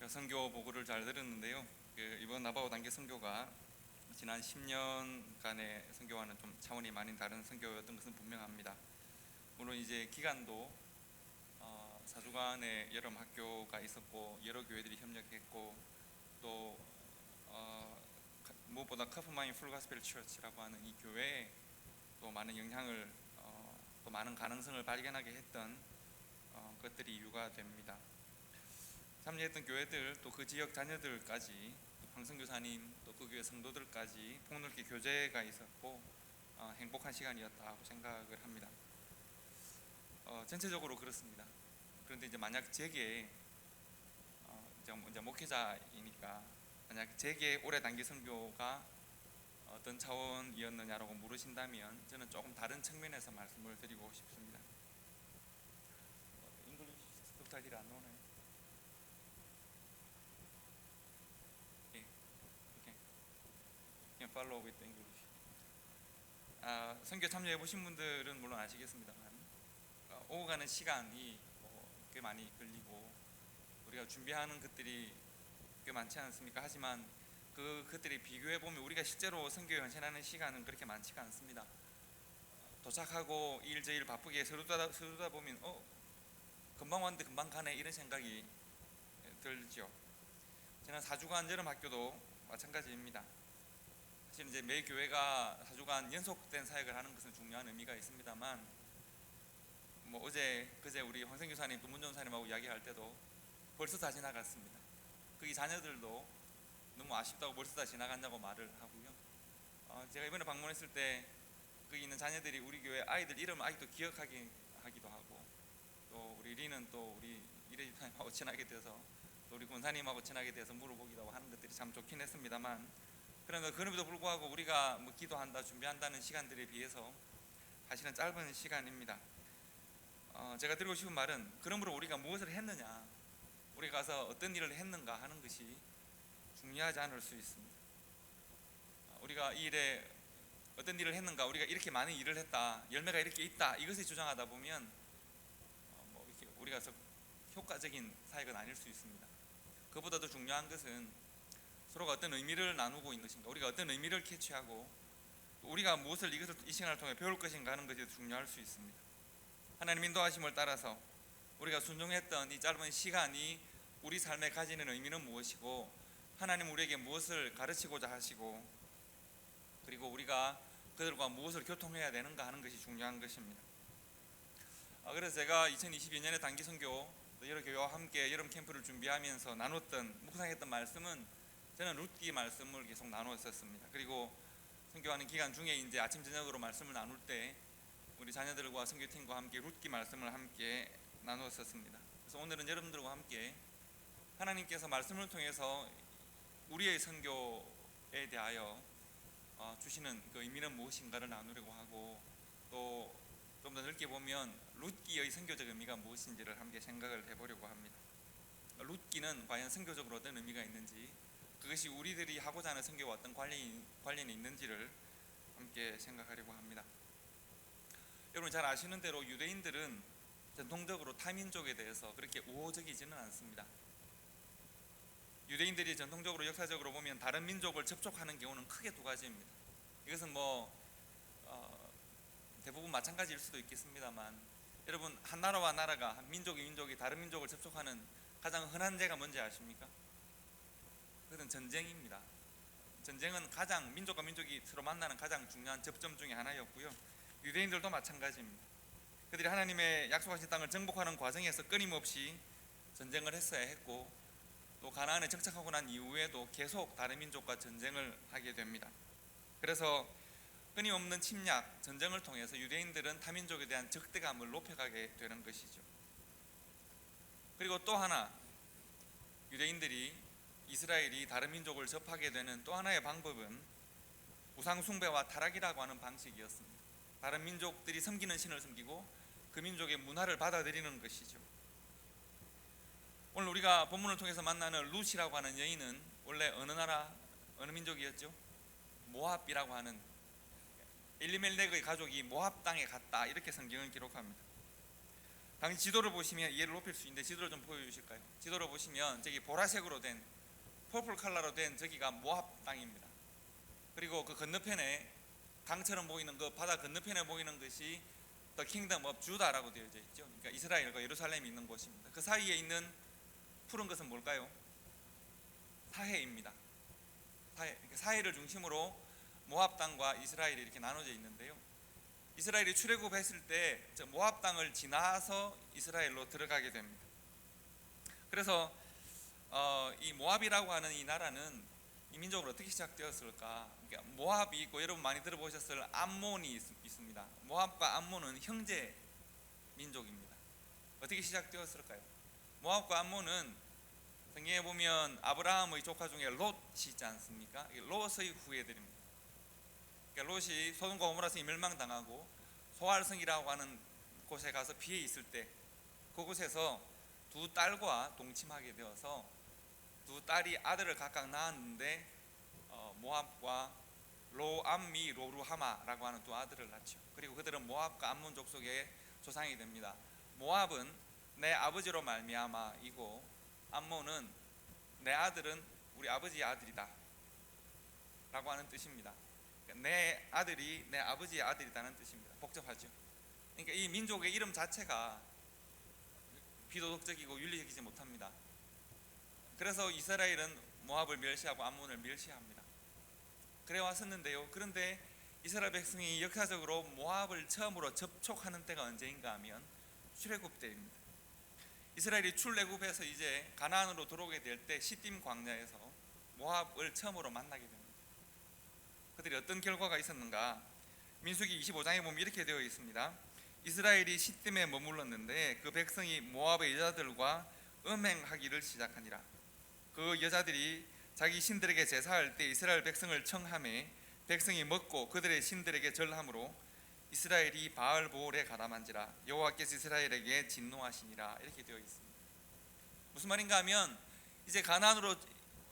선교 보고를 잘 들었는데요. 이번 나바오 단계 선교가 지난 10년간의 선교와는 좀 차원이 많이 다른 선교였던 것은 분명합니다. 물론 이제 기간도 사주간에 여러 학교가 있었고 여러 교회들이 협력했고 또 무엇보다 카프마인 풀가스펠 처치라고 하는 이 교회에 또 많은 영향을 또 많은 가능성을 발견하게 했던 것들이 이유가 됩니다. 참여했던 교회들 또 그 지역 자녀들까지 황선교사님 또 그 교회 성도들까지 폭넓게 교제가 있었고 행복한 시간이었다고 생각을 합니다. 전체적으로 그렇습니다. 그런데 이제 만약 제게 이제 목회자이니까 만약 제게 올해 단기 선교가 어떤 차원이었느냐라고 물으신다면 저는 조금 다른 측면에서 말씀을 드리고 싶습니다. 잉글리시 subtitle 안 나오나요? 그냥 follow with English. 선교 참여해 보신 분들은 물론 아시겠습니다만 오고 가는 시간이 꽤 많이 걸리고 우리가 준비하는 것들이 꽤 많지 않습니까? 하지만 그것들이 비교해 보면 우리가 실제로 선교에 헌신하는 시간은 그렇게 많지가 않습니다. 도착하고 일 저 일 바쁘게 서두르다 보면 금방 왔는데 금방 가네 이런 생각이 들죠. 지난 4주간 여름 학교도 마찬가지입니다. 사실 이제 매 교회가 4주간 연속된 사역을 하는 것은 중요한 의미가 있습니다만 그제 우리 황성 교사님 또 문정 사님하고 이야기할 때도 벌써 다 지나갔습니다. 거기 자녀들도 너무 아쉽다고 벌써 다 지나갔냐고 말을 하고요. 제가 이번에 방문했을 때 거기 있는 자녀들이 우리 교회 아이들 이름을 아직도 기억하기도 하고 또 우리 리는 또 우리 이래 집사님하고 친하게 돼서 또 우리 권사님하고 친하게 돼서 물어보기도 하는 것들이 참 좋긴 했습니다만 그런데 그럼에도 불구하고 우리가 기도한다 준비한다는 시간들에 비해서 사실은 짧은 시간입니다. 제가 드리고 싶은 말은 그러므로 우리가 무엇을 했느냐 우리가 가서 어떤 일을 했는가 하는 것이 중요하지 않을 수 있습니다. 우리가 이 일에 어떤 일을 했는가 우리가 이렇게 많은 일을 했다 열매가 이렇게 있다 이것을 주장하다 보면 이렇게 우리가 효과적인 사역은 아닐 수 있습니다. 그보다 더 중요한 것은 서로가 어떤 의미를 나누고 있는 것인가 우리가 어떤 의미를 캐치하고 우리가 무엇을 이것을 이 시간을 통해 배울 것인가 하는 것이 중요할 수 있습니다. 하나님 인도하심을 따라서 우리가 순종했던 이 짧은 시간이 우리 삶에 가지는 의미는 무엇이고 하나님 우리에게 무엇을 가르치고자 하시고 그리고 우리가 그들과 무엇을 교통해야 되는가 하는 것이 중요한 것입니다. 그래서 제가 2022년에 단기 선교 여러 교회와 함께 여름 캠프를 준비하면서 묵상했던 말씀은 저는 룻기 말씀을 계속 나누었었습니다. 그리고 선교하는 기간 중에 이제 아침 저녁으로 말씀을 나눌 때 우리 자녀들과 선교팀과 함께 룻기 말씀을 함께 나누었었습니다. 그래서 오늘은 여러분들과 함께 하나님께서 말씀을 통해서 우리의 선교에 대하여 주시는 그 의미는 무엇인가를 나누려고 하고 또 좀 더 넓게 보면 룻기의 선교적 의미가 무엇인지를 함께 생각을 해보려고 합니다. 룻기는 과연 선교적으로 어떤 의미가 있는지 그것이 우리들이 하고자 하는 선교와 어떤 관련이 있는지를 함께 생각하려고 합니다. 여러분 잘 아시는 대로 유대인들은 전통적으로 타민족에 대해서 그렇게 우호적이지는 않습니다. 유대인들이 전통적으로 역사적으로 보면 다른 민족을 접촉하는 경우는 크게 두 가지입니다. 이것은 대부분 마찬가지일 수도 있겠습니다만 여러분 한 나라와 나라가 한 민족이 다른 민족을 접촉하는 가장 흔한 예가 뭔지 아십니까? 그것은 전쟁입니다. 전쟁은 가장 민족과 민족이 서로 만나는 가장 중요한 접점 중에 하나였고요. 유대인들도 마찬가지입니다. 그들이 하나님의 약속하신 땅을 정복하는 과정에서 끊임없이 전쟁을 했어야 했고 또 가나안에 정착하고 난 이후에도 계속 다른 민족과 전쟁을 하게 됩니다. 그래서 끊임없는 침략, 전쟁을 통해서 유대인들은 타민족에 대한 적대감을 높여가게 되는 것이죠. 그리고 또 하나 유대인들이 이스라엘이 다른 민족을 접하게 되는 또 하나의 방법은 우상 숭배와 타락이라고 하는 방식이었습니다. 다른 민족들이 섬기는 신을 섬기고 그 민족의 문화를 받아들이는 것이죠. 오늘 우리가 본문을 통해서 만나는 룻이라고 하는 여인은 원래 어느 민족이었죠? 모압이라고 하는 엘리멜렉의 가족이 모압 땅에 갔다 이렇게 성경은 기록합니다. 당시 지도를 보시면 이해를 높일 수 있는데 지도를 좀 보여주실까요? 지도를 보시면 저기 보라색으로 된 퍼플 컬러로 된 저기가 모압 땅입니다. 그리고 그 건너편에 강처럼 보이는 그 바다 건너편에 보이는 것이 The Kingdom of Judah라고 되어 있죠. 그러니까 이스라엘과 예루살렘이 있는 곳입니다. 그 사이에 있는 푸른 것은 뭘까요? 사해입니다. 사해를 중심으로 모압 땅과 이스라엘이 이렇게 나눠져 있는데요. 이스라엘이 출애굽했을 때 모압 땅을 지나서 이스라엘로 들어가게 됩니다. 그래서 이 모압이라고 하는 이 나라는 이 민족으로 어떻게 시작되었을까? 그러니까 모압이 있고 여러분 많이 들어보셨을 암몬이 있습니다. 모압과 암몬은 형제 민족입니다. 어떻게 시작되었을까요? 모압과 암몬은 성경에 보면 아브라함의 조카 중에 롯이 있지 않습니까? 롯의 후예들입니다. 그러니까 롯이 소돔과 고모라성이 멸망당하고 소알성이라고 하는 곳에 가서 피해 있을 때 그곳에서 두 딸과 동침하게 되어서 두 딸이 아들을 각각 낳았는데 모압과 로암미 로루하마라고 하는 두 아들을 낳죠. 그리고 그들은 모압과 암몬 족속의 조상이 됩니다. 모압은 내 아버지로 말미암아이고 암몬은 내 아들은 우리 아버지의 아들이다 라고 하는 뜻입니다. 내 아들이 내 아버지의 아들이라는 뜻입니다. 복잡하죠. 그러니까 이 민족의 이름 자체가 비도덕적이고 윤리적이지 못합니다. 그래서 이스라엘은 모압을 멸시하고 암몬을 멸시합니다. 그래 왔었는데요. 그런데 이스라엘 백성이 역사적으로 모압을 처음으로 접촉하는 때가 언제인가 하면 출애굽 때입니다. 이스라엘이 출애굽해서 이제 가나안으로 들어오게 될 때 시딤 광야에서 모압을 처음으로 만나게 됩니다. 그들이 어떤 결과가 있었는가? 민수기 25장에 보면 이렇게 되어 있습니다. 이스라엘이 시딤에 머물렀는데 그 백성이 모압의 여자들과 음행하기를 시작하니라. 그 여자들이 자기 신들에게 제사할 때 이스라엘 백성을 청하매 백성이 먹고 그들의 신들에게 절함으로 이스라엘이 바알보올에 가담한지라 여호와께서 이스라엘에게 진노하시니라. 이렇게 되어 있습니다. 무슨 말인가 하면 이제 가나안으로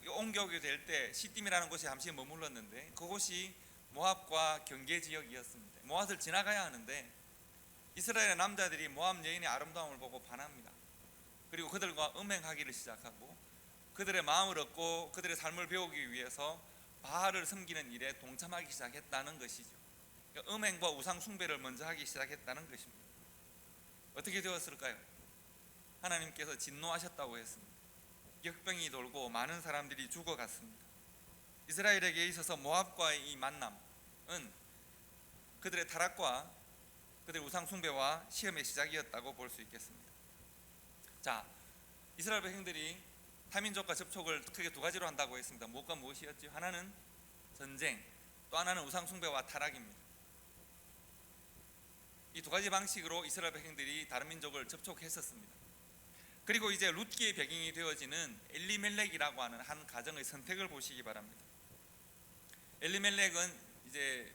옮겨오게 될 때 시딤이라는 곳에 잠시 머물렀는데 그곳이 모압과 경계 지역이었습니다. 모압을 지나가야 하는데 이스라엘의 남자들이 모압 여인의 아름다움을 보고 반합니다. 그리고 그들과 음행하기를 시작하고 그들의 마음을 얻고 그들의 삶을 배우기 위해서 바알을 섬기는 일에 동참하기 시작했다는 것이죠. 그러니까 음행과 우상 숭배를 먼저 하기 시작했다는 것입니다. 어떻게 되었을까요? 하나님께서 진노하셨다고 했습니다. 역병이 돌고 많은 사람들이 죽어갔습니다. 이스라엘에게 있어서 모압과의 이 만남은 그들의 타락과 그들의 우상 숭배와 시험의 시작이었다고 볼 수 있겠습니다. 자, 이스라엘 백성들이 타민족과 접촉을 크게 두 가지로 한다고 했습니다. 무엇과 무엇이었죠? 하나는 전쟁, 또 하나는 우상 숭배와 타락입니다. 이 두 가지 방식으로 이스라엘 백성들이 다른 민족을 접촉했었습니다. 그리고 이제 룻기의 배경이 되어지는 엘리멜렉이라고 하는 한 가정의 선택을 보시기 바랍니다. 엘리멜렉은 이제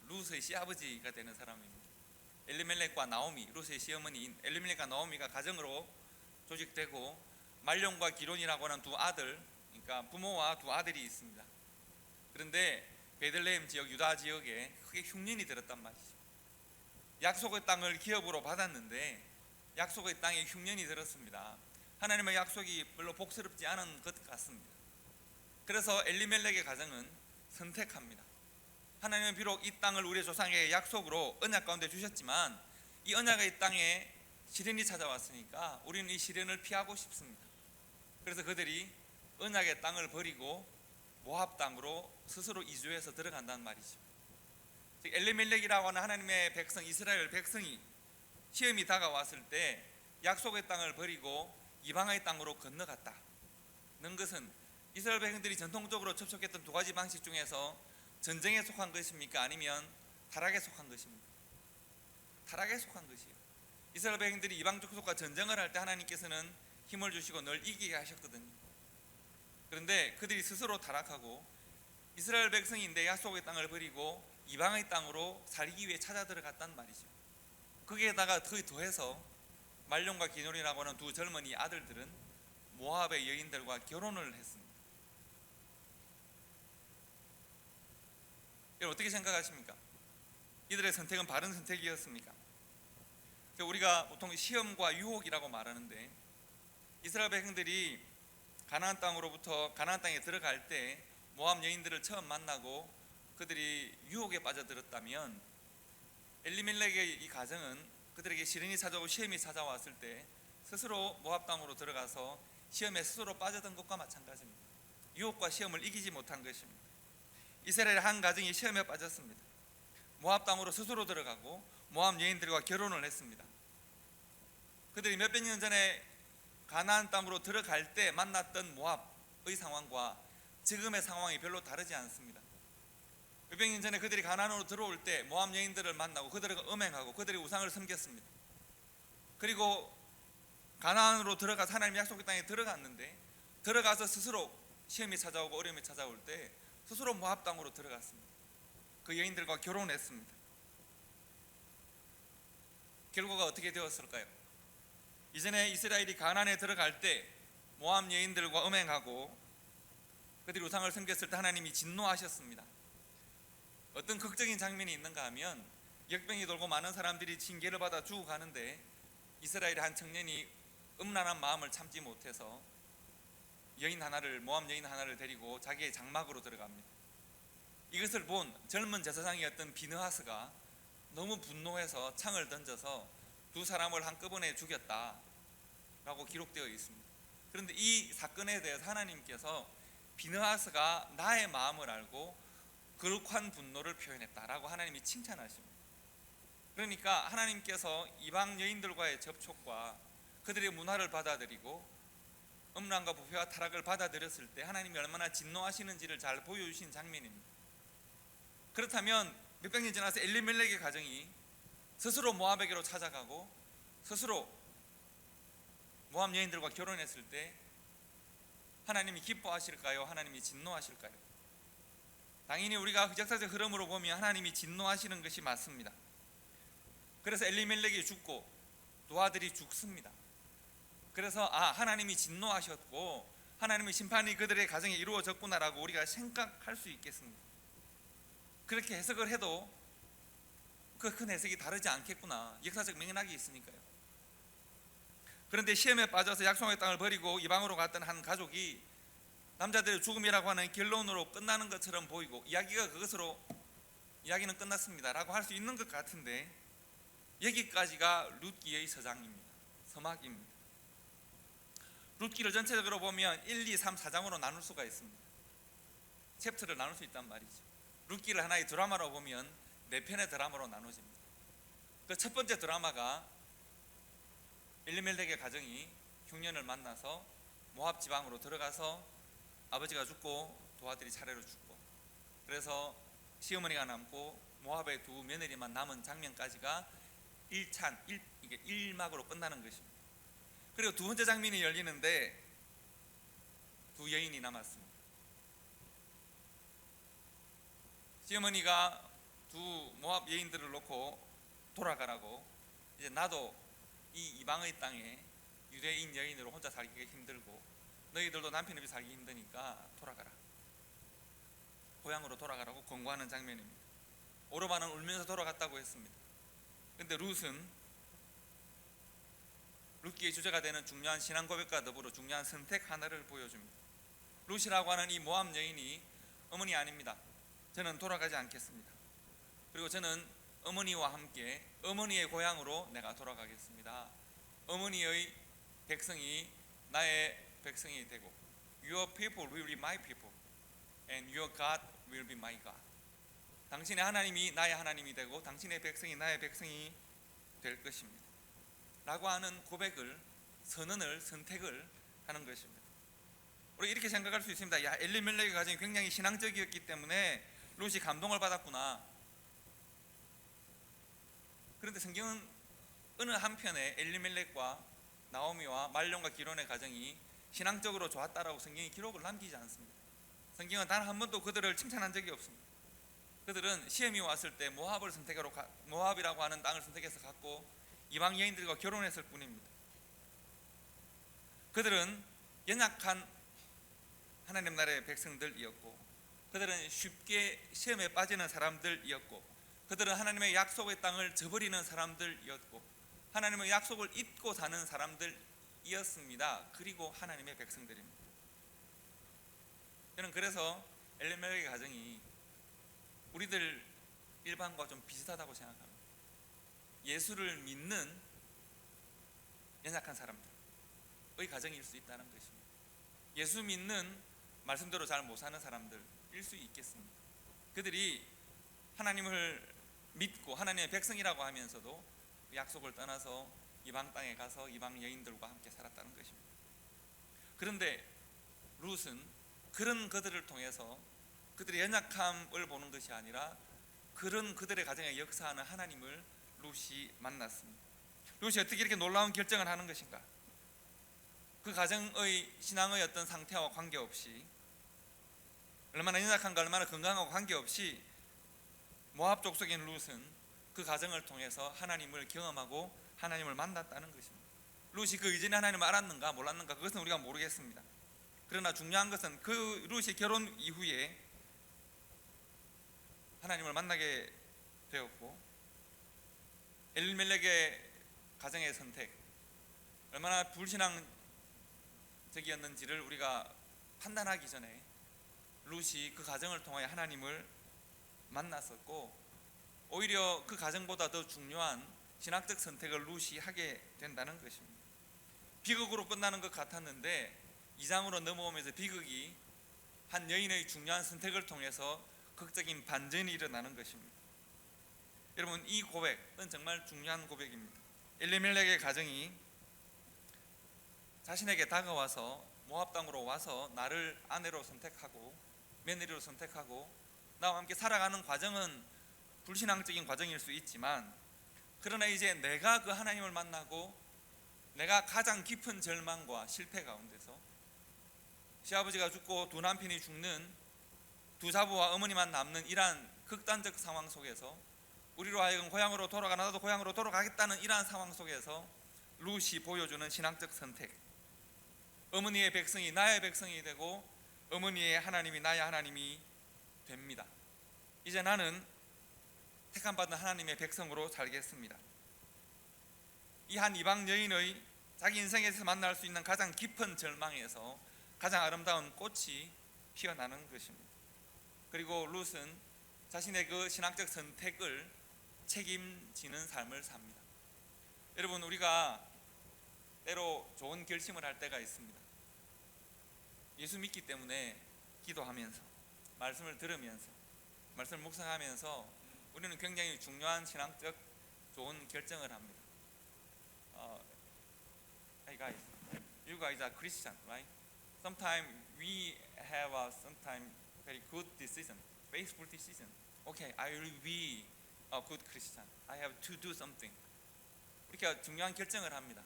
룻의 시아버지가 되는 사람입니다. 엘리멜렉과 나오미, 룻의 시어머니인 엘리멜렉과 나오미가 가정으로 조직되고 말론과 기론이라고 하는 두 아들, 그러니까 부모와 두 아들이 있습니다. 그런데 베들레헴 지역, 유다 지역에 크게 흉년이 들었단 말이죠. 약속의 땅을 기업으로 받았는데 약속의 땅에 흉년이 들었습니다. 하나님의 약속이 별로 복스럽지 않은 것 같습니다. 그래서 엘리멜렉의 가정은 선택합니다. 하나님은 비록 이 땅을 우리의 조상에게 약속으로 언약 가운데 주셨지만 이 언약의 땅에 시련이 찾아왔으니까 우리는 이 시련을 피하고 싶습니다. 그래서 그들이 언약의 땅을 버리고 모압 땅으로 스스로 이주해서 들어간다는 말이죠. 즉 엘리멜렉이라고 하는 하나님의 백성, 이스라엘 백성이 시험이 다가왔을 때 약속의 땅을 버리고 이방의 땅으로 건너갔다는 것은 이스라엘 백성들이 전통적으로 접촉했던 두 가지 방식 중에서 전쟁에 속한 것입니까? 아니면 타락에 속한 것입니까? 타락에 속한 것이에요. 이스라엘 백성들이 이방 족속과 전쟁을 할 때 하나님께서는 힘을 주시고 늘 이기게 하셨거든요. 그런데 그들이 스스로 타락하고 이스라엘 백성이 내 약속의 땅을 버리고 이방의 땅으로 살기 위해 찾아 들어갔단 말이죠. 거기에다가 더해서 말론과 기놀이라고 하는 두 젊은이 아들들은 모압의 여인들과 결혼을 했습니다. 여러분 어떻게 생각하십니까? 이들의 선택은 바른 선택이었습니까? 우리가 보통 시험과 유혹이라고 말하는데, 이스라엘 백성들이 가나안 땅에 들어갈 때 모압 여인들을 처음 만나고 그들이 유혹에 빠져들었다면, 엘리멜렉의 이 가정은 그들에게 시련이 찾아오고 시험이 찾아왔을 때 스스로 모압 땅으로 들어가서 시험에 스스로 빠져든 것과 마찬가지입니다. 유혹과 시험을 이기지 못한 것입니다. 이스라엘 한 가정이 시험에 빠졌습니다. 모압 땅으로 스스로 들어가고 모압 여인들과 결혼을 했습니다. 그들이 몇백 년 전에 가나안 땅으로 들어갈 때 만났던 모압의 상황과 지금의 상황이 별로 다르지 않습니다. 몇백 년 전에 그들이 가나안으로 들어올 때 모압 여인들을 만나고 그들과 음행하고 그들의 우상을 섬겼습니다. 그리고 가나안으로 들어가서 하나님의 약속의 땅에 들어갔는데, 들어가서 스스로 시험이 찾아오고 어려움이 찾아올 때 스스로 모압 땅으로 들어갔습니다. 그 여인들과 결혼했습니다. 결과가 어떻게 되었을까요? 이전에 이스라엘이 가나안에 들어갈 때 모압 여인들과 음행하고 그들이 우상을 섬겼을 때 하나님이 진노하셨습니다. 어떤 극적인 장면이 있는가 하면, 역병이 돌고 많은 사람들이 징계를 받아 죽어가는데 이스라엘의 한 청년이 음란한 마음을 참지 못해서 모압 여인 하나를 데리고 자기의 장막으로 들어갑니다. 이것을 본 젊은 제사장이었던 비느하스가 너무 분노해서 창을 던져서 두 사람을 한꺼번에 죽였다라고 기록되어 있습니다. 그런데 이 사건에 대해서 하나님께서 비느하스가 나의 마음을 알고 거룩한 분노를 표현했다라고 하나님이 칭찬하십니다. 그러니까 하나님께서 이방 여인들과의 접촉과 그들의 문화를 받아들이고 음란과 부패와 타락을 받아들였을 때 하나님이 얼마나 진노하시는지를 잘 보여주신 장면입니다. 그렇다면 몇백 년 지나서 엘리멜렉의 가정이 스스로 모압에게로 찾아가고 스스로 모압 여인들과 결혼했을 때 하나님이 기뻐하실까요? 하나님이 진노하실까요? 당연히 우리가 역사적 흐름으로 보면 하나님이 진노하시는 것이 맞습니다. 그래서 엘리멜렉이 죽고 두 아들이 죽습니다. 그래서 하나님이 진노하셨고 하나님의 심판이 그들의 가정에 이루어졌구나라고 우리가 생각할 수 있겠습니다. 그렇게 해석을 해도 그 큰 해석이 다르지 않겠구나, 역사적 맥락이 있으니까요. 그런데 시험에 빠져서 약속의 땅을 버리고 이방으로 갔던 한 가족이 남자들의 죽음이라고 하는 결론으로 끝나는 것처럼 보이고 이야기는 끝났습니다 라고 할 수 있는 것 같은데, 여기까지가 룻기의 서막입니다. 룻기를 전체적으로 보면 1, 2, 3, 4장으로 나눌 수가 있습니다. 챕터를 나눌 수 있단 말이죠. 룻기를 하나의 드라마로 보면 4편의 드라마로 나눠집니다. 그 첫 번째 드라마가 엘리멜렉의 가정이 흉년을 만나서 모압 지방으로 들어가서 아버지가 죽고 두 아들이 차례로 죽고, 그래서 시어머니가 남고 모압의 두 며느리만 남은 장면까지가 1막으로 끝나는 것입니다. 그리고 두 번째 장면이 열리는데 두 여인이 남았습니다. 시어머니가 두 모압 여인들을 놓고 돌아가라고, 이제 나도 이 이방의 땅에 유대인 여인으로 혼자 살기가 힘들고 너희들도 남편 없이 살기 힘드니까 돌아가라, 고향으로 돌아가라고 권고하는 장면입니다. 오르바는 울면서 돌아갔다고 했습니다. 그런데 룻기의 주제가 되는 중요한 신앙 고백과 더불어 중요한 선택 하나를 보여줍니다. 룻이라고 하는 이 모압 여인이 어머니 아닙니다. 저는 돌아가지 않겠습니다. 그리고 저는 어머니와 함께 어머니의 고향으로 내가 돌아가겠습니다. 어머니의 백성이 나의 백성이 되고 Your people will be my people and your God will be my God. 당신의 하나님이 나의 하나님이 되고 당신의 백성이 나의 백성이 될 것입니다 라고 하는 고백을, 선택을 하는 것입니다. 우리 이렇게 생각할 수 있습니다. 엘리멜렉의 가정이 굉장히 신앙적이었기 때문에 룻이 감동을 받았구나. 그런데 성경은 어느 한편에 엘리멜렉과 나오미와 말론과 기론의 가정이 신앙적으로 좋았다라고 성경이 기록을 남기지 않습니다. 성경은 단 한 번도 그들을 칭찬한 적이 없습니다. 그들은 시험이 왔을 때 모압이라고 하는 땅을 선택해서 갔고 이방 여인들과 결혼했을 뿐입니다. 그들은 연약한 하나님 나라의 백성들이었고, 그들은 쉽게 시험에 빠지는 사람들이었고, 그들은 하나님의 약속의 땅을 저버리는 사람들이었고, 하나님의 약속을 잊고 사는 사람들이었습니다. 그리고 하나님의 백성들입니다. 저는 그래서 엘리멜렉의 가정이 우리들 일반과 좀 비슷하다고 생각합니다. 예수를 믿는 연약한 사람들의 가정일 수 있다는 것입니다. 예수 믿는 말씀대로 잘 못 사는 사람들일 수 있겠습니다. 그들이 하나님을 믿고 하나님의 백성이라고 하면서도 약속을 떠나서 이방 땅에 가서 이방 여인들과 함께 살았다는 것입니다. 그런데 룻은 그런 그들을 통해서 그들의 연약함을 보는 것이 아니라 그런 그들의 가정에 역사하는 하나님을 룻이 만났습니다. 룻이 어떻게 이렇게 놀라운 결정을 하는 것인가? 그 가정의 신앙의 어떤 상태와 관계없이, 얼마나 연약한가 얼마나 건강하고 관계없이 모압 족속인 룻은 그 가정을 통해서 하나님을 경험하고 하나님을 만났다는 것입니다. 룻이 그 이전에 하나님을 알았는가 몰랐는가 그것은 우리가 모르겠습니다. 그러나 중요한 것은 그 룻이 결혼 이후에 하나님을 만나게 되었고, 엘리멜렉의 가정의 선택 얼마나 불신앙적이었는지를 우리가 판단하기 전에 룻이 그 가정을 통해 하나님을 만났었고, 오히려 그 가정보다 더 중요한 신학적 선택을 룻이 하게 된다는 것입니다. 비극으로 끝나는 것 같았는데 2장으로 넘어오면서 비극이 한 여인의 중요한 선택을 통해서 극적인 반전이 일어나는 것입니다. 여러분, 이 고백은 정말 중요한 고백입니다. 엘리멜렉의 가정이 자신에게 다가와서 모압 땅으로 와서 나를 아내로 선택하고 며느리로 선택하고 나와 함께 살아가는 과정은 불신앙적인 과정일 수 있지만, 그러나 이제 내가 그 하나님을 만나고 내가 가장 깊은 절망과 실패 가운데서 시아버지가 죽고 두 남편이 죽는, 두 자부와 어머니만 남는 이러한 극단적 상황 속에서 우리로 하여금 고향으로 돌아가, 나도 고향으로 돌아가겠다는 이러한 상황 속에서 룻이 보여주는 신앙적 선택, 어머니의 백성이 나의 백성이 되고 어머니의 하나님이 나의 하나님이 됩니다. 이제 나는 택함받은 하나님의 백성으로 살겠습니다. 이 한 이방 여인의 자기 인생에서 만날 수 있는 가장 깊은 절망에서 가장 아름다운 꽃이 피어나는 것입니다. 그리고 룻은 자신의 그 신학적 선택을 책임지는 삶을 삽니다. 여러분, 우리가 때로 좋은 결심을 할 때가 있습니다. 예수 믿기 때문에 기도하면서 말씀을 들으면서 말씀을 묵상하면서 우리는 굉장히 중요한 신앙적 좋은 결정을 합니다. Hey guys, you guys are Christian, right? Sometimes we have a sometimes very good decision, faithful decision. Okay, I will be a good Christian. I have to do something. 이렇게 중요한 결정을 합니다.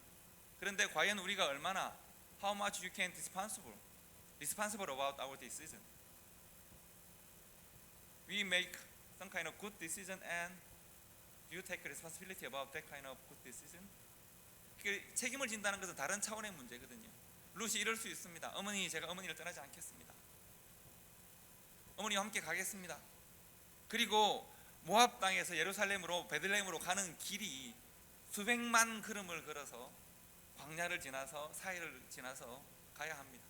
그런데 과연 우리가 얼마나 how much you can responsible about our decision? We make some kind of good decision and do you take responsibility about that kind of good decision? 책임을 진다는 것은 다른 차원의 문제거든요. 룻이 이럴 수 있습니다. 어머니, 제가 어머니를 떠나지 않겠습니다. 어머니와 함께 가겠습니다. 그리고 모압 땅에서 예루살렘으로 베들레헴으로 가는 길이 수백만 걸음을 걸어서 광야를 지나서 사해를 지나서 가야 합니다.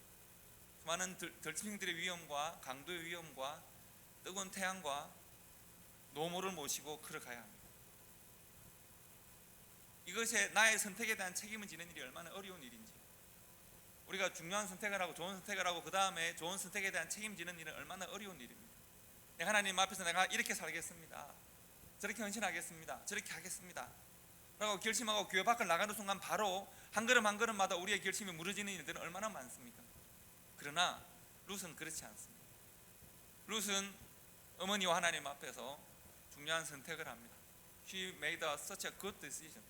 많은 들짐승들의 위험과 강도의 위험과 뜨거운 태양과 노모를 모시고 걸어가야 합니다. 이것에 나의 선택에 대한 책임을 지는 일이 얼마나 어려운 일인지, 우리가 중요한 선택을 하고 좋은 선택을 하고 그 다음에 좋은 선택에 대한 책임지는 일은 얼마나 어려운 일입니다. 하나님 앞에서 내가 이렇게 살겠습니다, 저렇게 헌신하겠습니다, 저렇게 하겠습니다 라고 결심하고 교회 밖을 나가는 순간 바로 한 걸음 한 걸음마다 우리의 결심이 무너지는 일들은 얼마나 많습니까? 그러나 룻은 그렇지 않습니다. 룻은 어머니와 하나님 앞에서 중요한 선택을 합니다. She made such a good decision.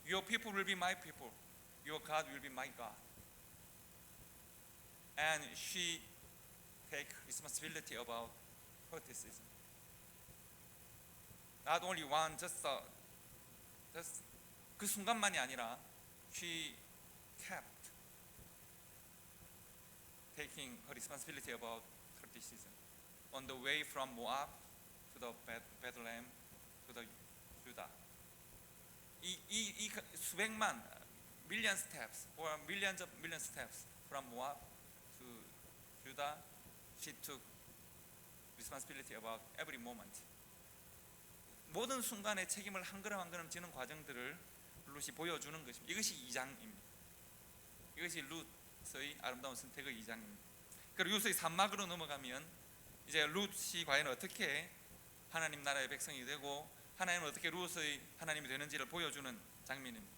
Your people will be my people. Your God will be my God. And she take responsibility about her decision. Not only one, just 그 순간만이 아니라 she kept taking her responsibility about her decision on the way from Moab to the Bethlehem to the Judah. 이 수백만 million steps or millions of million steps from Moab to Judah, she took responsibility about every moment. 모든 순간에 책임을 한 걸음 한 걸음 지는 과정들을 룻이 보여주는 것입니다. 이것이 2장입니다. 이것이 룻의 아름다운 선택의 2장입니다. 그리고 룻의 산막으로 넘어가면 이제 룻이 과연 어떻게 하나님 나라의 백성이 되고 하나님은 어떻게 룻의 하나님이 되는지를 보여주는 장면입니다.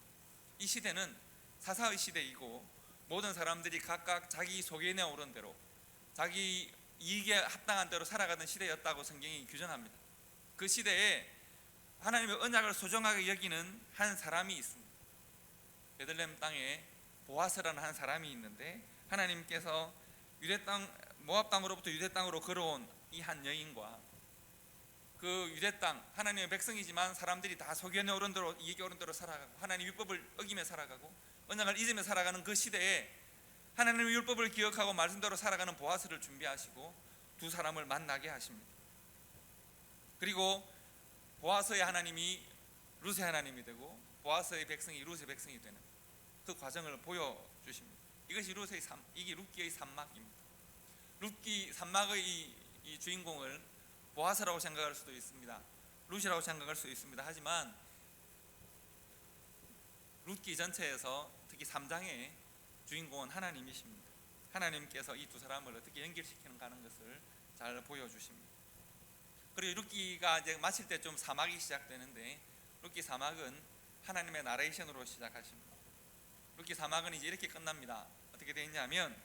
이 시대는 사사의 시대이고 모든 사람들이 각각 자기 속에 내오른 대로 자기 이익에 합당한 대로 살아가던 시대였다고 성경이 규정합니다. 그 시대에 하나님의 언약을 소중하게 여기는 한 사람이 있습니다. 베들레헴 땅에 보아스라는 한 사람이 있는데 하나님께서 유대 땅 모압 땅으로부터 유대 땅으로 걸어온 이 한 여인과 그 유대 땅 하나님의 백성이지만 사람들이 다 소견에 오른 대로 이익에 오른 대로 살아가고 하나님 율법을 어기며 살아가고 언약을 잊으며 살아가는 그 시대에 하나님의 율법을 기억하고 말씀대로 살아가는 보아스를 준비하시고 두 사람을 만나게 하십니다. 그리고 보아스의 하나님이 룻의 하나님이 되고 보아스의 백성이 룻의 백성이 되는 그 과정을 보여주십니다. 이것이 이게 룻기의 산막입니다. 룻기 산막의 이 주인공을 보아스라고 생각할 수도 있습니다. 룻이라고 생각할 수도 있습니다. 하지만 룻기 전체에서 특히 3장의 주인공은 하나님이십니다. 하나님께서 이 두 사람을 어떻게 연결시키는가 하는 것을 잘 보여주십니다. 그리고 룻기가 이제 마칠 때 좀 사막이 시작되는데 룻기 사막은 하나님의 나레이션으로 시작하십니다. 룻기 사막은 이제 이렇게 끝납니다. 어떻게 되어 있냐면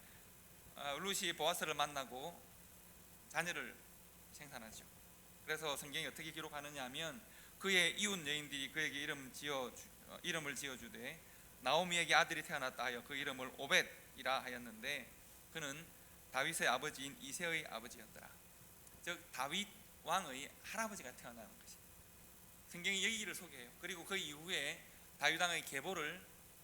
룻이 보아스를 만나고 자녀를 생산하죠. 그래서 성경이 어떻게 기록하느냐 하면 그의 이웃 여인들이 그에게 이름을 지어주되 나오미에게 아들이 태어났다 하여 그 이름을 오벳이라 하였는데 그는 다윗의 아버지인 이새의 아버지였더라. 즉 다윗 왕의 할아버지가 태어나는 것이 성경이 여기를 소개해요. 그리고 그 이후에 다윗 왕의 계보를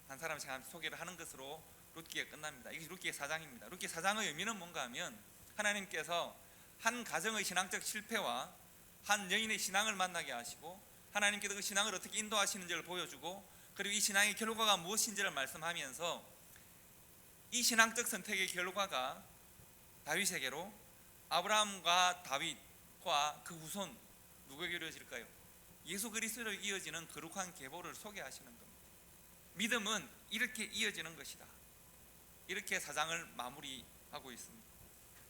한 사람씩 소개를 하는 것으로 룻기가 끝납니다. 이게 룻기의 4장입니다. 룻기 4장의 의미는 뭔가 하면 하나님께서 한 가정의 신앙적 실패와 한 여인의 신앙을 만나게 하시고 하나님께서 그 신앙을 어떻게 인도하시는지를 보여주고 그리고 이 신앙의 결과가 무엇인지를 말씀하면서 이 신앙적 선택의 결과가 다윗에게로 아브라함과 다윗과 그 후손 누구에게 이루어질까요? 예수 그리스도로 이어지는 거룩한 계보를 소개하시는 겁니다. 믿음은 이렇게 이어지는 것이다. 이렇게 4장을 마무리하고 있습니다.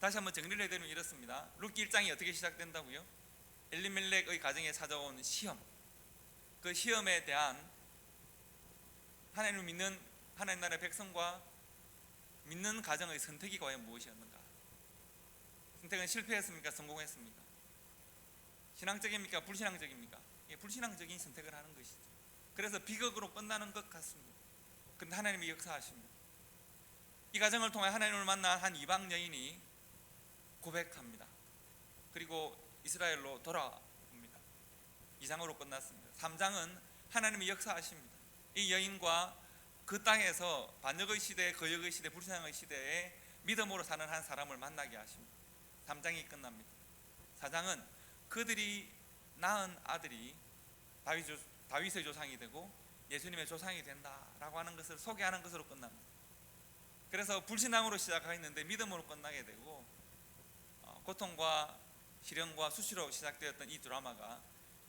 다시 한번 정리를 해드리면 이렇습니다. 룻기 1장이 어떻게 시작된다고요? 엘리멜렉의 가정에 찾아온 시험, 그 시험에 대한 하나님을 믿는 하나님 나라의 백성과 믿는 가정의 선택이 과연 무엇이었는가? 선택은 실패했습니까? 성공했습니까? 신앙적입니까? 불신앙적입니까? 불신앙적인 선택을 하는 것이죠. 그래서 비극으로 끝나는 것 같습니다. 그런데 하나님이 역사하십니다. 이 가정을 통해 하나님을 만난 한 이방 여인이 고백합니다. 그리고 이스라엘로 돌아옵니다. 2장으로 끝났습니다. 3장은 하나님이 역사하십니다. 이 여인과 그 땅에서 반역의 시대, 거역의 시대, 불신앙의 시대에 믿음으로 사는 한 사람을 만나게 하십니다. 3장이 끝납니다. 4장은 그들이 낳은 아들이 다윗의 조상이 되고 예수님의 조상이 된다라고 하는 것을 소개하는 것으로 끝납니다. 그래서 불신앙으로 시작했는데 믿음으로 끝나게 되고 고통과 시련과 수치로 시작되었던 이 드라마가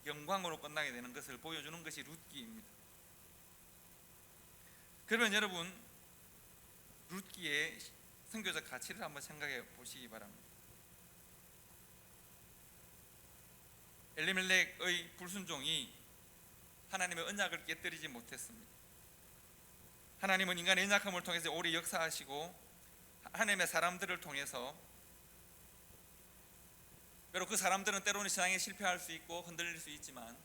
영광으로 끝나게 되는 것을 보여주는 것이 룻기입니다. 그러면 여러분 룻기의 선교적 가치를 한번 생각해 보시기 바랍니다. 엘리멜렉의 불순종이 하나님의 언약을 깨뜨리지 못했습니다. 하나님은 인간의 연약함을 통해서 오래 역사하시고 하나님의 사람들을 통해서 비록 그 사람들은 때로는 신앙에 실패할 수 있고 흔들릴 수 있지만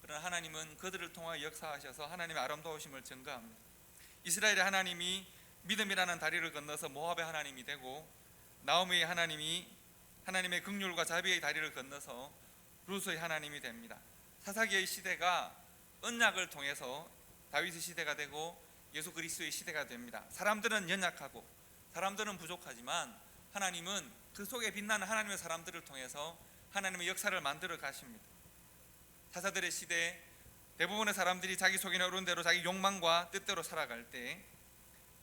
그러나 하나님은 그들을 통하여 역사하셔서 하나님의 아름다우심을 증거합니다. 이스라엘의 하나님이 믿음이라는 다리를 건너서 모압의 하나님이 되고 나오미의 하나님이 하나님의 긍휼과 자비의 다리를 건너서 룻의 하나님이 됩니다. 사사기의 시대가 언약을 통해서 다윗의 시대가 되고 예수 그리스도의 시대가 됩니다. 사람들은 연약하고 사람들은 부족하지만 하나님은 그 속에 빛나는 하나님의 사람들을 통해서 하나님의 역사를 만들어 가십니다. 사사들의 시대 대부분의 사람들이 자기 속에 어려운 대로 자기 욕망과 뜻대로 살아갈 때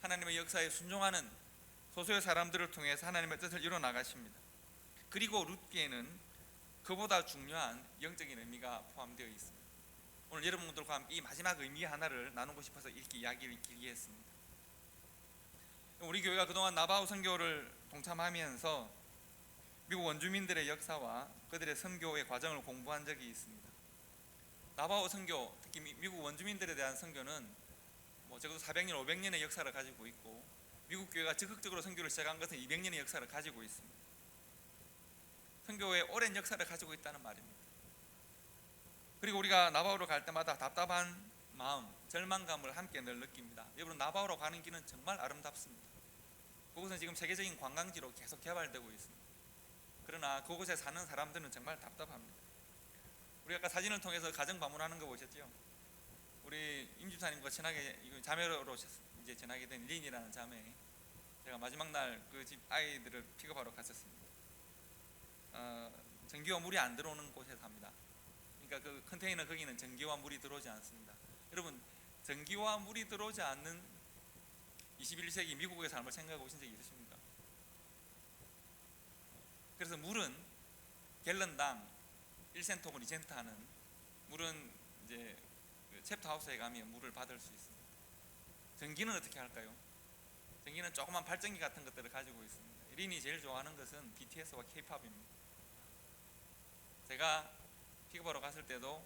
하나님의 역사에 순종하는 소수의 사람들을 통해서 하나님의 뜻을 이뤄 나가십니다. 그리고 룻기에는 그보다 중요한 영적인 의미가 포함되어 있습니다. 오늘 여러분들과 함께 이 마지막 의미 하나를 나누고 싶어서 이렇게 이야기를 길게 했습니다. 우리 교회가 그동안 나바우 선교를 동참하면서 미국 원주민들의 역사와 그들의 선교의 과정을 공부한 적이 있습니다. 나바오 선교, 특히 미국 원주민들에 대한 선교는 적어도 400년, 500년의 역사를 가지고 있고 미국 교회가 적극적으로 선교를 시작한 것은 200년의 역사를 가지고 있습니다. 선교의 오랜 역사를 가지고 있다는 말입니다. 그리고 우리가 나바오로 갈 때마다 답답한 마음, 절망감을 함께 늘 느낍니다. 여러분, 나바오로 가는 길은 정말 아름답습니다. 그곳은 지금 세계적인 관광지로 계속 개발되고 있습니다. 그러나 그곳에 사는 사람들은 정말 답답합니다. 우리 아까 사진을 통해서 가정 방문하는 거 보셨죠? 우리 임집사님과 친하게 자매로 이제 지나게 된 린이라는 자매, 제가 마지막 날 그 집 아이들을 픽업하러 갔었습니다. 전기와 물이 안 들어오는 곳에 삽니다. 그러니까 그 컨테이너 거기는 전기와 물이 들어오지 않습니다. 여러분, 전기와 물이 들어오지 않는 21세기 미국의 삶을 생각해 보신 적이 있으십니까? 그래서 물은 갤런당 1센트 혹은 2센트 하는 물은 이제 챕터 하우스에 가면 물을 받을 수 있습니다. 전기는 어떻게 할까요? 전기는 조그만 발전기 같은 것들을 가지고 있습니다. 린이 제일 좋아하는 것은 BTS와 K-팝입니다. 제가 픽업하러 갔을 때도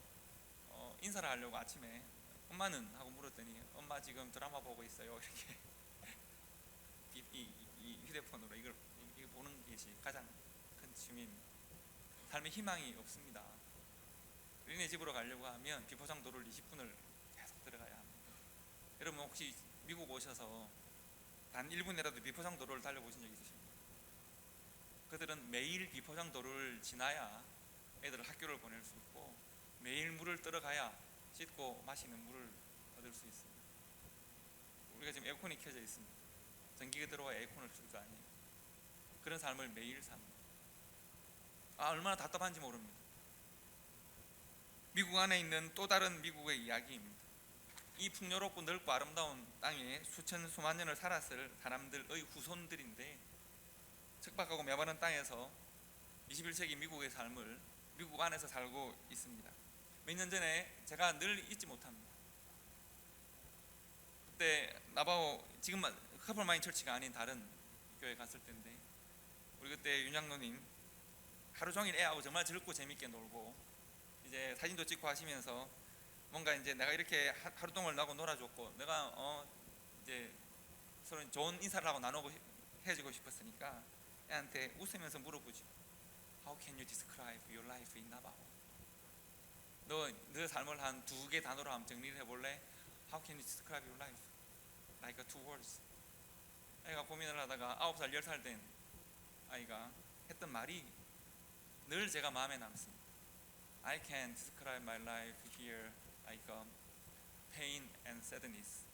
인사를 하려고 아침에 엄마는? 하고 물었더니 엄마 지금 드라마 보고 있어요. 이렇게 이 휴대폰으로 이걸 보는 것이 가장 큰 취미입니다. 삶에 희망이 없습니다. 린의 집으로 가려고 하면 비포장 도로를 20분을 계속 들어가야 합니다. 여러분, 혹시 미국 오셔서 단 1분이라도 비포장 도로를 달려보신 적 있으십니까? 그들은 매일 비포장 도로를 지나야 애들을 학교를 보낼 수 있고 매일 물을 들어가야 씻고 마시는 물을 얻을 수 있습니다. 우리가 지금 에어컨이 켜져 있습니다. 전기가 들어와야 에어컨을 틀 거 아니에요. 그런 삶을 매일 삽니다. 얼마나 답답한지 모릅니다. 미국 안에 있는 또 다른 미국의 이야기입니다. 이 풍요롭고 넓고 아름다운 땅에 수만 년을 살았을 사람들의 후손들인데 척박하고 메마른 땅에서 21세기 미국의 삶을 미국 안에서 살고 있습니다. 몇 년 전에 제가 늘 잊지 못합니다. 그때 나바오, 지금 커플마인 철치가 아닌 다른 교회 갔을 때인데 우리 그때 윤장로님 하루 종일 애하고 정말 즐겁고 재밌게 놀고 이제 사진도 찍고 하시면서 뭔가 이제 내가 이렇게 하루 동안 나하고 놀아줬고 내가 이제 서로 좋은 인사를 하고 나누고 헤어지고 싶었으니까 애한테 웃으면서 물어보죠. How can you describe your life in Navajo? 너 삶을 한 2개 단어로 한번 정리를 해볼래? How can you describe your life? Like 2 words. 애가 고민을 하다가 9살, 10살 된 아이가 했던 말이 늘 제가 마음에 남습니다. I can describe my life here like pain and sadness.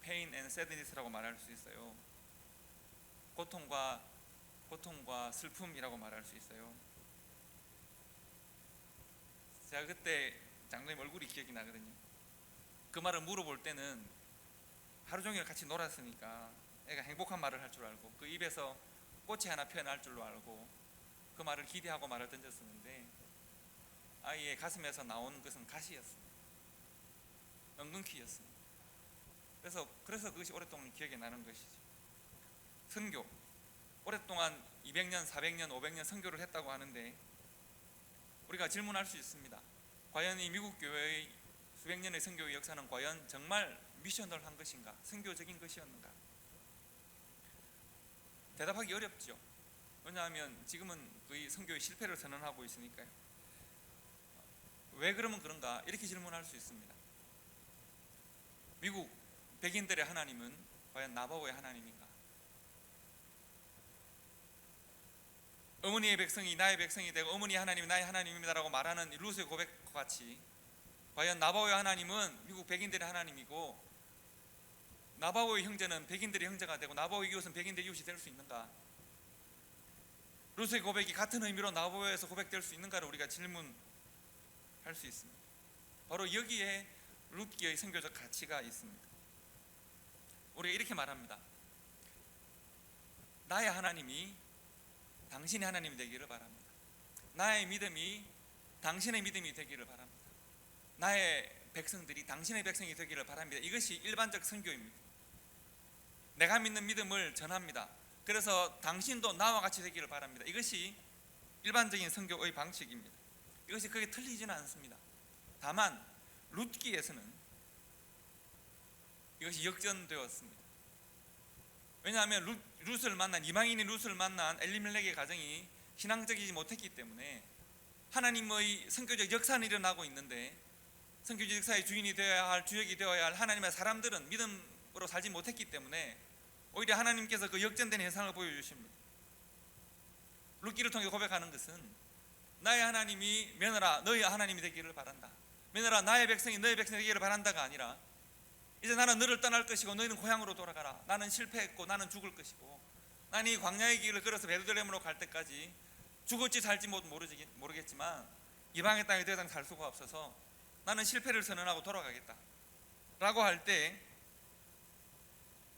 pain and sadness라고 말할 수 있어요. 고통과 슬픔이라고 말할 수 있어요. 제가 그때 장로님 얼굴이 기억이 나거든요. 그 말을 물어볼 때는 하루 종일 같이 놀았으니까 애가 행복한 말을 할 줄 알고 그 입에서 꽃이 하나 피어날 줄로 알고 그 말을 기대하고 말을 던졌었는데 아이의 가슴에서 나온 것은 가시였습니다. 엉겅퀴였습니다. 그래서 그것이 오랫동안 기억에 나는 것이죠. 선교, 오랫동안 200년, 400년, 500년 선교를 했다고 하는데 우리가 질문할 수 있습니다. 과연 이 미국 교회의 수백 년의 선교의 역사는 과연 정말 미션을 한 것인가? 선교적인 것이었는가? 대답하기 어렵죠. 왜냐하면 지금은 거의 선교의 실패를 선언하고 있으니까요. 왜 그러면 그런가? 이렇게 질문할 수 있습니다. 미국 백인들의 하나님은 과연 나바오의 하나님인가? 어머니의 백성이 나의 백성이 되고 어머니의 하나님이 나의 하나님입니다라고 말하는 룻의 고백과 같이 과연 나바오의 하나님은 미국 백인들의 하나님이고 나바오의 형제는 백인들의 형제가 되고 나바오의 이웃은 백인들의 이웃이 될 수 있는가? 룻의 고백이 같은 의미로 나바오에서 고백될 수 있는가를 우리가 질문할 수 있습니다. 바로 여기에 룻기의 선교적 가치가 있습니다. 우리가 이렇게 말합니다. 나의 하나님이 당신의 하나님이 되기를 바랍니다. 나의 믿음이 당신의 믿음이 되기를 바랍니다. 나의 백성들이 당신의 백성이 되기를 바랍니다. 이것이 일반적 선교입니다. 내가 믿는 믿음을 전합니다. 그래서 당신도 나와 같이 되기를 바랍니다. 이것이 일반적인 선교의 방식입니다. 이것이 그게 틀리지는 않습니다. 다만 룻기에서는 이것이 역전되었습니다. 왜냐하면 룻을 만난 이방인이 룻을 만난 엘리멜렉의 가정이 신앙적이지 못했기 때문에 하나님의 선교적 역사는 일어나고 있는데 선교적 역사의 주인이 되어야 할 주역이 되어야 할 하나님의 사람들은 믿음으로 살지 못했기 때문에 오히려 하나님께서 그 역전된 현상을 보여주십니다. 룻기를 통해 고백하는 것은 나의 하나님이 며느라 너희 하나님이 되기를 바란다. 며느라 나의 백성이 너희 백성이 되기를 바란다가 아니라 이제 나는 너를 떠날 것이고 너희는 고향으로 돌아가라. 나는 실패했고 나는 죽을 것이고 나는 이 광야의 길을 걸어서 베들레헴으로 갈 때까지 죽을지 살지 모르겠지만 이방의 땅에 더 이상 살 수가 없어서 나는 실패를 선언하고 돌아가겠다 라고 할 때,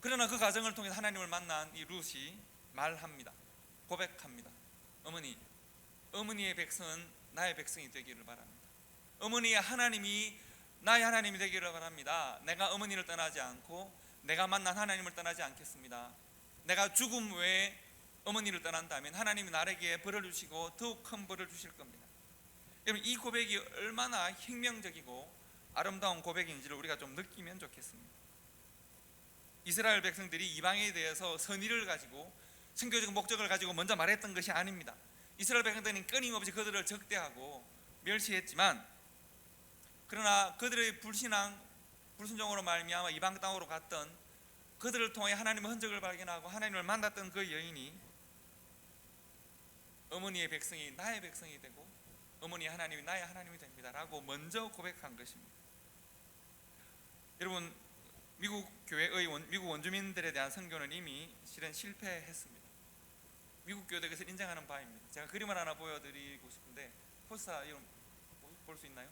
그러나 그 과정을 통해 하나님을 만난 이 룻이 말합니다. 고백합니다. 어머니의 백성은 나의 백성이 되기를 바랍니다. 어머니의 하나님이 나의 하나님이 되기를 바랍니다. 내가 어머니를 떠나지 않고 내가 만난 하나님을 떠나지 않겠습니다. 내가 죽음 외에 어머니를 떠난다면 하나님이 나에게 벌을 주시고 더욱 큰 벌을 주실 겁니다. 여러분, 이 고백이 얼마나 혁명적이고 아름다운 고백인지를 우리가 좀 느끼면 좋겠습니다. 이스라엘 백성들이 이방에 대해서 선의를 가지고 선교적 목적을 가지고 먼저 말했던 것이 아닙니다. 이스라엘 백성들은 끊임없이 그들을 적대하고 멸시했지만, 그러나 그들의 불순종으로 말미암아 이방 땅으로 갔던 그들을 통해 하나님의 흔적을 발견하고 하나님을 만났던 그 여인이 어머니의 백성이 나의 백성이 되고 어머니의 하나님이 나의 하나님이 됩니다 라고 먼저 고백한 것입니다. 여러분, 미국 교회의 미국 원주민들에 대한 선교는 이미 실은 실패했습니다. 미국 교회도 그것을 인정하는 바입니다. 제가 그림을 하나 보여드리고 싶은데, 포스터 볼 수 있나요?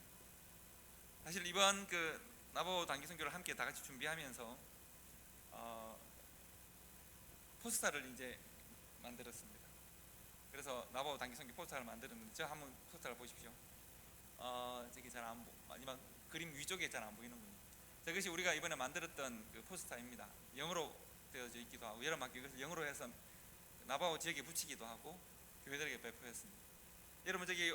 사실 이번 나보 단기 선교를 함께 다 같이 준비하면서 포스터를 이제 만들었습니다. 그래서 나보 단기 선교 포스터를 만들었는데, 저 한번 포스터를 보십시오. 저기 잘 안 마지막 그림 위쪽에 잘 안 보이는군요. 이것이 우리가 이번에 만들었던 그 포스터입니다. 영어로 되어져 있기도 하고 여러 학교 이것을 영어로 해서 나바오 지역에 붙이기도 하고 교회들에게 배포했습니다. 여러분, 저기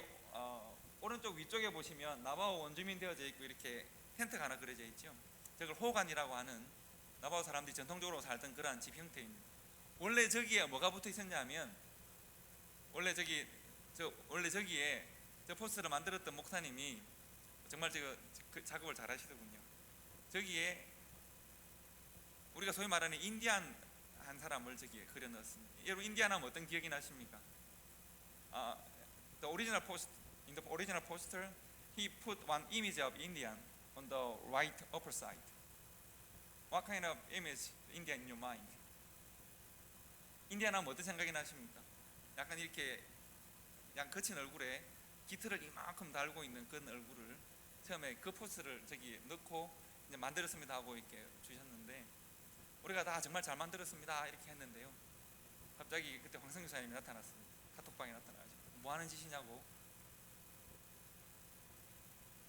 오른쪽 위쪽에 보시면 나바오 원주민 되어져 있고 이렇게 텐트가 하나 그려져 있죠. 저걸 호간이라고 하는 나바오 사람들이 전통적으로 살던 그러한 집 형태입니다. 원래 저기에 뭐가 붙어 있었냐면, 원래 저기에 저 포스터를 만들었던 목사님이 정말 그 작업을 잘 하시더군요. 저기에 우리가 소위 말하는 인디안 한 사람을 저기에 그려 넣었습니다. 여러분, 인디안 하면 어떤 기억이 나십니까? The original post, in the original poster, he put one image of Indian on the right upper side. What kind of image Indian in your mind? 인디안 하면 어떤 생각이 나십니까? 약간 이렇게 양 거친 얼굴에 깃털을 이만큼 달고 있는 그런 얼굴을 처음에 그 포스를 저기 넣고 이제 만들었습니다 하고 이렇게 주셨는데, 우리가 다 정말 잘 만들었습니다 이렇게 했는데요, 갑자기 그때 황성규 사님이 나타났습니다. 카톡방에 나타나가지고 뭐 하는 짓이냐고,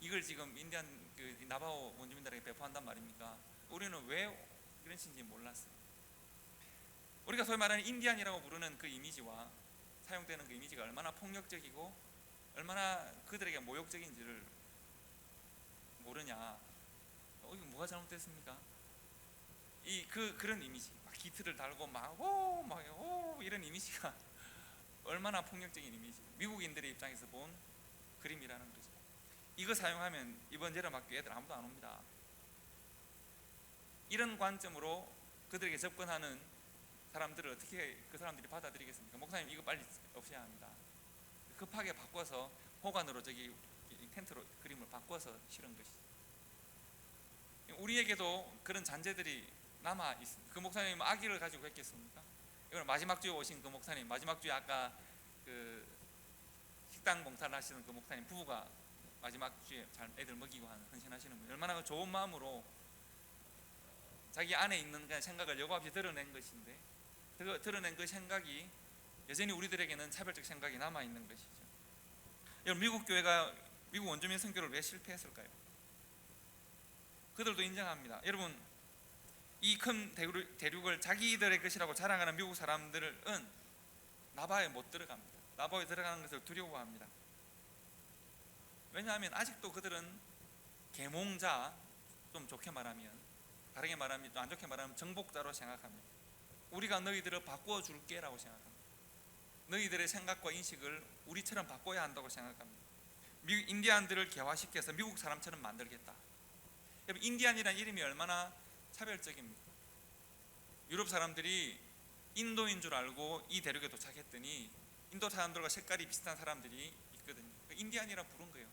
이걸 지금 인디안 나바오 원주민들에게 배포한단 말입니까? 우리는 왜 그런 짓인지 몰랐어요. 우리가 소위 말하는 인디안이라고 부르는 그 이미지와 사용되는 그 이미지가 얼마나 폭력적이고 얼마나 그들에게 모욕적인지를 모르냐. 이거 뭐가 잘못됐습니까? 그런 이미지, 막 깃털을 달고 막 이런 이미지가 얼마나 폭력적인 이미지, 미국인들의 입장에서 본 그림이라는 거죠. 이거 사용하면 이번 여름학교 애들 아무도 안 옵니다. 이런 관점으로 그들에게 접근하는 사람들을 어떻게 그 사람들이 받아들이겠습니까? 목사님, 이거 빨리 없애야 합니다. 급하게 바꿔서 호간으로 저기 텐트로 그림을 바꿔서 실은 것이죠. 우리에게도 그런 잔재들이 남아 있습니다. 그 목사님 아기를 가지고 했겠습니까? 이건 마지막 주에 오신 그 목사님, 마지막 주에 아까 그 식당 봉사를 하시는 그 목사님 부부가 마지막 주에 잘 애들 먹이고 하는 헌신하시는 분, 얼마나 좋은 마음으로 자기 안에 있는 그냥 생각을 여과 없이 드러낸 것인데, 드러낸 그 생각이 여전히 우리들에게는 차별적 생각이 남아 있는 것이죠. 여러분, 미국 교회가 미국 원주민 선교를 왜 실패했을까요? 그들도 인정합니다. 여러분, 이 큰 대륙을 자기들의 것이라고 자랑하는 미국 사람들은 나바에 못 들어갑니다. 나바에 들어가는 것을 두려워합니다. 왜냐하면 아직도 그들은 계몽자, 좀 좋게 말하면, 다르게 말하면, 또 안 좋게 말하면 정복자로 생각합니다. 우리가 너희들을 바꾸어 줄게 라고 생각합니다. 너희들의 생각과 인식을 우리처럼 바꿔야 한다고 생각합니다. 미국 인디안들을 개화시켜서 미국 사람처럼 만들겠다. 여러분, 인디안이라는 이름이 얼마나 차별적입니까? 유럽 사람들이 인도인 줄 알고 이 대륙에 도착했더니 인도 사람들과 색깔이 비슷한 사람들이 있거든요. 인디안이라 부른 거예요.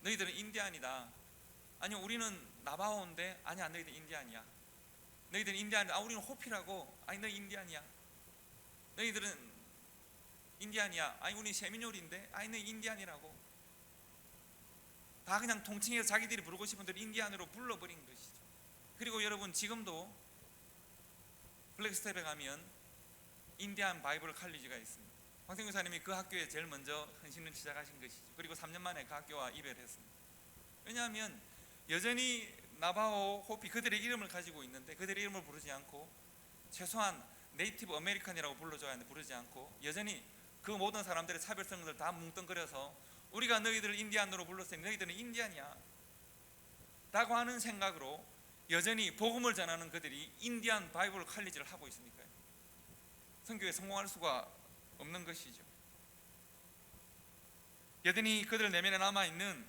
너희들은 인디안이다. 아니, 우리는 나바오인데, 아니야, 너희들 인디안이야. 너희들은 인디안이다. 우리는 호피라고. 아니, 너희 인디안이야. 너희들은 인디안이야. 아니, 우리 세미뇰인데, 아니, 너희 인디안이라고. 다 그냥 통칭해서 자기들이 부르고 싶은 대로 인디안으로 불러버린 것이죠. 그리고 여러분, 지금도 블랙스텝에 가면 인디안 바이블 칼리지가 있습니다. 황생규 사님이 그 학교에 제일 먼저 헌신을 시작하신 것이죠. 그리고 3년 만에 그 학교와 이별했습니다. 왜냐하면 여전히 나바오, 호피, 그들의 이름을 가지고 있는데 그들의 이름을 부르지 않고, 최소한 네이티브 아메리칸이라고 불러줘야 하는데 부르지 않고, 여전히 그 모든 사람들의 차별성을 다 뭉뚱그려서 우리가 너희들을 인디안으로 불렀으니 너희들은 인디안이야 라고 하는 생각으로 여전히 복음을 전하는 그들이 인디안 바이블 칼리지를 하고 있으니까요. 선교에 성공할 수가 없는 것이죠. 여전히 그들 내면에 남아있는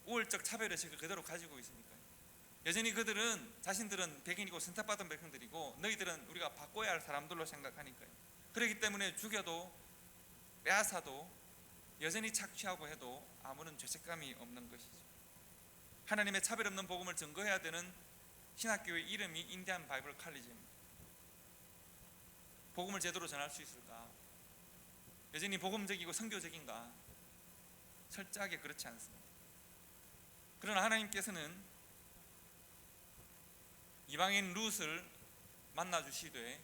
우월적 차별의식을 그대로 가지고 있으니까요. 여전히 그들은 자신들은 백인이고 선택받은 백성들이고 너희들은 우리가 바꿔야 할 사람들로 생각하니까요. 그렇기 때문에 죽여도 빼앗아도 여전히 착취하고 해도 아무런 죄책감이 없는 것이죠. 하나님의 차별 없는 복음을 증거해야 되는 신학교의 이름이 인디안 바이블 칼리지입니다. 복음을 제대로 전할 수 있을까? 여전히 복음적이고 선교적인가? 철저하게 그렇지 않습니다. 그러나 하나님께서는 이방인 룻을 만나주시되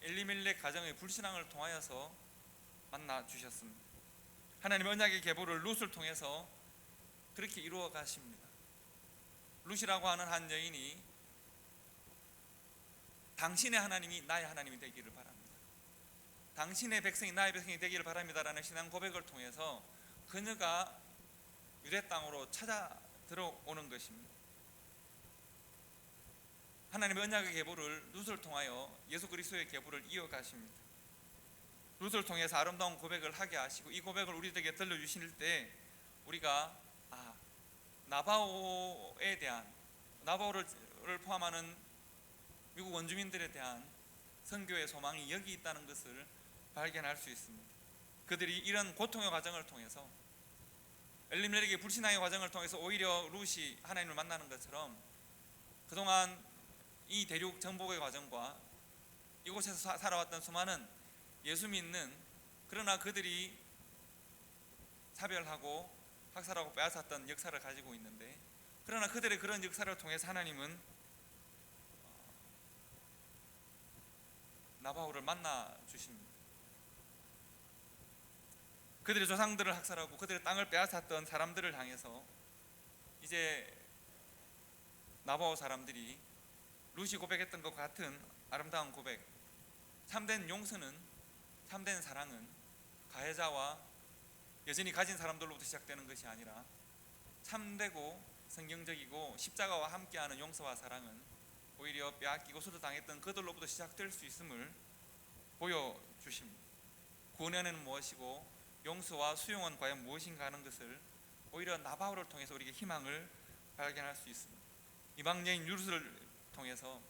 엘리멜렉 가정의 불신앙을 통하여서 만나주셨습니다. 하나님의 언약의 계보를 룻을 통해서 그렇게 이루어 가십니다. 룻이라고 하는 한 여인이 당신의 하나님이 나의 하나님이 되기를 바랍니다. 당신의 백성이 나의 백성이 되기를 바랍니다라는 신앙 고백을 통해서 그녀가 유대 땅으로 찾아 들어오는 것입니다. 하나님의 언약의 계보를 룻을 통하여 예수 그리스도의 계보를 이어가십니다. 룻을 통해서 아름다운 고백을 하게 하시고, 이 고백을 우리에게 들려주실 때 우리가 나바오에 대한, 나바오를 포함하는 미국 원주민들에 대한 선교의 소망이 여기 있다는 것을 발견할 수 있습니다. 그들이 이런 고통의 과정을 통해서, 엘리멜렉의 불신앙의 과정을 통해서 오히려 룻이 하나님을 만나는 것처럼 그동안 이 대륙 정복의 과정과 이곳에서 살아왔던 수많은 예수 믿는, 그러나 그들이 사별하고 학살하고 빼앗았던 역사를 가지고 있는데, 그러나 그들의 그런 역사를 통해서 하나님은 나바오를 만나 주십니다. 그들의 조상들을 학살하고 그들의 땅을 빼앗았던 사람들을 향해서 이제 나바오 사람들이 룻이 고백했던 것 같은 아름다운 고백, 참된 용서는, 참된 사랑은 가해자와 여전히 가진 사람들로부터 시작되는 것이 아니라 참되고 성경적이고 십자가와 함께하는 용서와 사랑은 오히려 빼앗기고 소도당했던 그들로부터 시작될 수 있음을 보여주십니다. 구원은 무엇이고 용서와 수용은 과연 무엇인가 하는 것을 오히려 나바오를 통해서 우리에게 희망을 발견할 수 있습니다. 이방 여인 룻을 통해서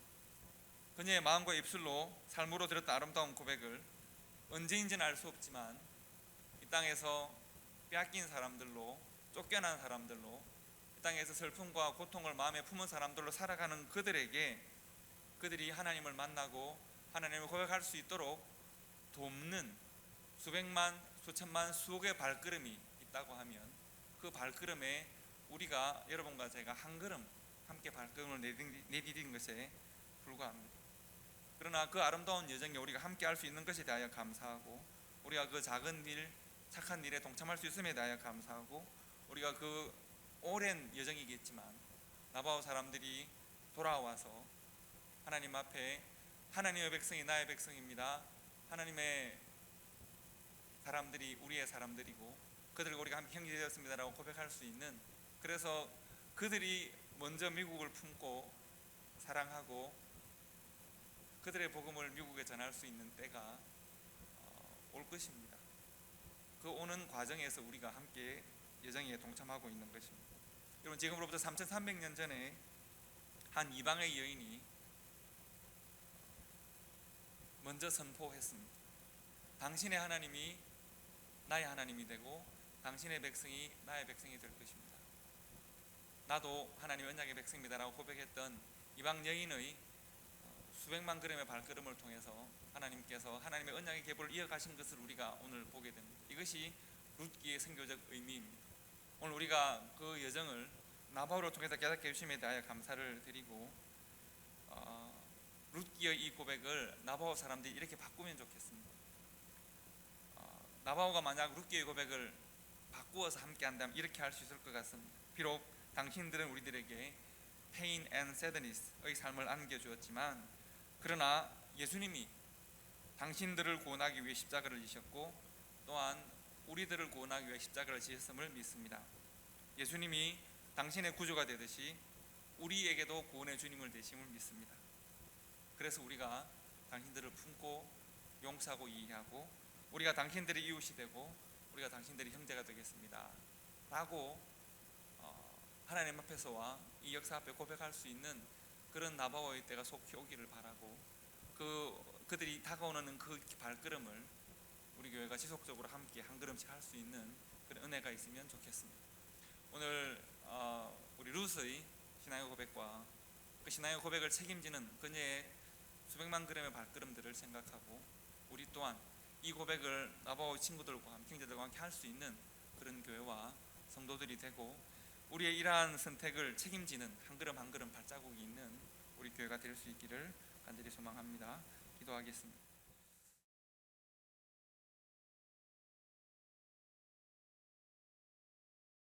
그녀의 마음과 입술로 삶으로 드렸던 아름다운 고백을 언제인지는 알 수 없지만 이 땅에서 빼앗긴 사람들로, 쫓겨난 사람들로, 이 땅에서 슬픔과 고통을 마음에 품은 사람들로 살아가는 그들에게, 그들이 하나님을 만나고 하나님을 고백할 수 있도록 돕는 수백만, 수천만, 수억의 발걸음이 있다고 하면 그 발걸음에 우리가 여러분과 제가 한 걸음 함께 발걸음을 내디딘 것에 불과합니다. 그러나 그 아름다운 여정에 우리가 함께 할 수 있는 것에 대하여 감사하고, 우리가 그 작은 일, 착한 일에 동참할 수 있음에 대하여 감사하고, 우리가 그 오랜 여정이겠지만 나바오 사람들이 돌아와서 하나님 앞에 하나님의 백성이 나의 백성입니다, 하나님의 사람들이 우리의 사람들이고 그들과 우리가 함께 형제되었습니다라고 고백할 수 있는, 그래서 그들이 먼저 미국을 품고 사랑하고 그들의 복음을 미국에 전할 수 있는 때가 올 것입니다. 그 오는 과정에서 우리가 함께 여정에 동참하고 있는 것입니다. 여러분, 지금으로부터 3300년 전에 한 이방의 여인이 먼저 선포했습니다. 당신의 하나님이 나의 하나님이 되고 당신의 백성이 나의 백성이 될 것입니다. 나도 하나님의 언약의 백성입니다라고 고백했던 이방 여인의 수백만 걸음의 발걸음을 통해서 하나님께서 하나님의 언약의 계보를 이어가신 것을 우리가 오늘 보게 됩니다. 이것이 룻기의 선교적 의미입니다. 오늘 우리가 그 여정을 나바오를 통해서 깨닫게 해주심에 대하여 감사를 드리고, 룻기의 이 고백을 나바오 사람들이 이렇게 바꾸면 좋겠습니다. 나바오가 만약 룻기의 고백을 바꾸어서 함께 한다면 이렇게 할 수 있을 것 같습니다. 비록 당신들은 우리들에게 pain and sadness의 삶을 안겨주었지만, 그러나 예수님이 당신들을 구원하기 위해 십자가를 지셨고 또한 우리들을 구원하기 위해 십자가를 지셨음을 믿습니다. 예수님이 당신의 구주가 되듯이 우리에게도 구원의 주님을 되심을 믿습니다. 그래서 우리가 당신들을 품고 용서하고 이해하고 우리가 당신들의 이웃이 되고 우리가 당신들의 형제가 되겠습니다 라고 하나님 앞에서와 이 역사 앞에 고백할 수 있는 그런 나바오의 때가 속히 오기를 바라고, 그들이 다가오는 그 발걸음을 우리 교회가 지속적으로 함께 한 걸음씩 할 수 있는 그런 은혜가 있으면 좋겠습니다. 오늘 우리 룻의 신앙의 고백과 그 신앙의 고백을 책임지는 그녀의 수백만 걸음의 발걸음들을 생각하고, 우리 또한 이 고백을 나바오의 친구들과 함께 형제들과 함께 할 수 있는 그런 교회와 성도들이 되고, 우리의 이러한 선택을 책임지는 한 걸음 한 걸음 발자국이 있는 우리 교회가 될 수 있기를 간절히 소망합니다. 기도하겠습니다.